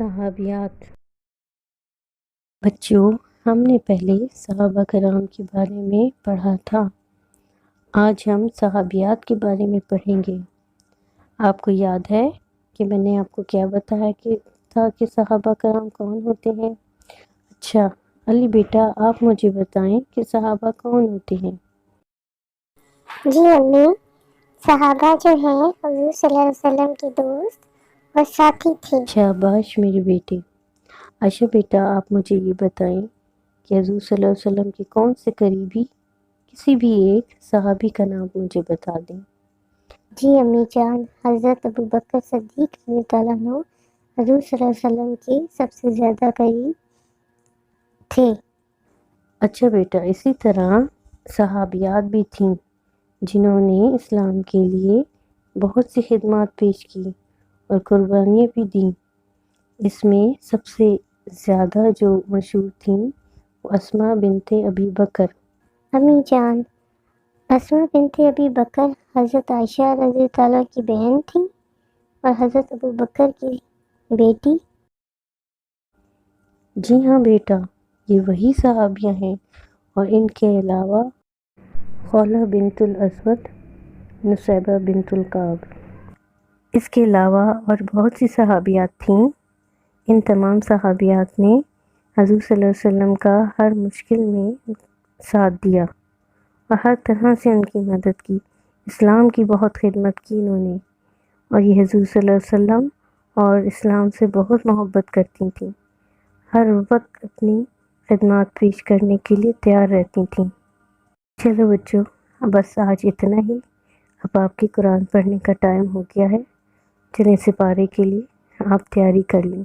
صحابیات۔ بچوں، ہم نے پہلے صحابہ کرام کے بارے میں پڑھا تھا۔ آج ہم صحابیات کے بارے میں پڑھیں گے۔ آپ کو یاد ہے کہ میں نے آپ کو کیا بتایا تھا کہ صحابہ کرام کون ہوتے ہیں؟ اچھا، علی بیٹا آپ مجھے بتائیں کہ صحابہ کون ہوتے ہیں؟ جی امی، صحابہ جو ہیں حضور صلی اللہ علیہ وسلم کے دوست اور ساتھی تھے۔ شاباش میرے بیٹے۔ اچھا بیٹا آپ مجھے یہ بتائیں کہ حضور صلی اللہ علیہ وسلم کے کون سے قریبی کسی بھی ایک صحابی کا نام مجھے بتا دیں۔ جی امی جان، حضرت ابوبکر صدیق رضی اللہ عنہ حضور صلی اللہ علیہ وسلم کے سب سے زیادہ قریب تھے۔ اچھا بیٹا، اسی طرح صحابیات بھی تھیں جنہوں نے اسلام کے لیے بہت سی خدمات پیش کی اور قربانیاں بھی دیں۔ اس میں سب سے زیادہ جو مشہور تھیں وہ اسماء بنت ابی بکر۔ امی جان، اسماء بنت ابی بکر حضرت عائشہ رضی اللہ عنہ کی بہن تھیں اور حضرت ابوبکر کی بیٹی۔ جی ہاں بیٹا، یہ وہی صحابیاں ہیں، اور ان کے علاوہ خولہ بنت الاسود، نصیبہ بنت الکعب، اس کے علاوہ اور بہت سی صحابیات تھیں۔ ان تمام صحابیات نے حضور صلی اللہ علیہ وسلم کا ہر مشکل میں ساتھ دیا اور ہر طرح سے ان کی مدد کی۔ اسلام کی بہت خدمت کی انہوں نے، اور یہ حضور صلی اللہ علیہ وسلم اور اسلام سے بہت محبت کرتی تھیں، ہر وقت اپنی خدمات پیش کرنے کے لیے تیار رہتی تھیں۔ چلو بچوں، بس آج اتنا ہی۔ اب آپ کی قرآن پڑھنے کا ٹائم ہو گیا ہے۔ چلیں سپارے کے لیے آپ تیاری کر لیں۔